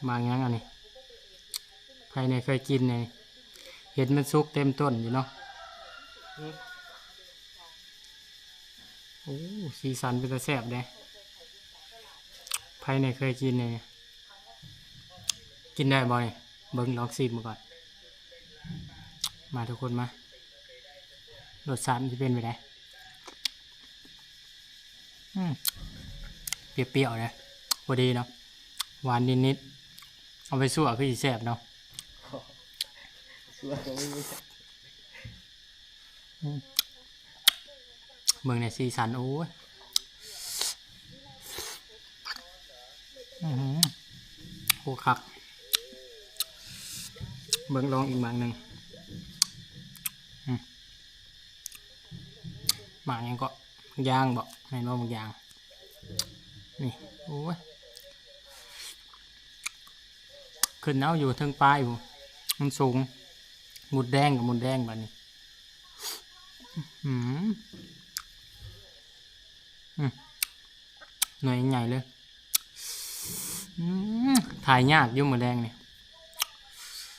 มาอย่างอันนี้ใครในเคยกินเนี่ยเห็นมันซุกเต็มต้นอยู่เนาะโอ้สีสันเป็นตาแซ่บเด้ใครในเคยกินเนี่ยกินได้บ่อยเบิ้งลองชิมมาก่อนมาทุกคนมารสชาติมันจะเป็นไปได้เปรี้ยวๆนะพอดีเนาะหวานนิดๆเอาไปสั่วคืออีแซ่บเนาะเมืองในสีสันโอ้ยโอ้ครับเบิ่งลองอีกหมากหนึ่งหมากยังก็ย่างบอกในโน้มย่างนี่โอ้ยขึ้นเอาอยู่ทั้งปลายอยู่มันสูงหมุดแดงกับหมุดแดงแบบนี้หน่วยใหญ่เลยถ่ายยากยุ่งหมุดแดงนี่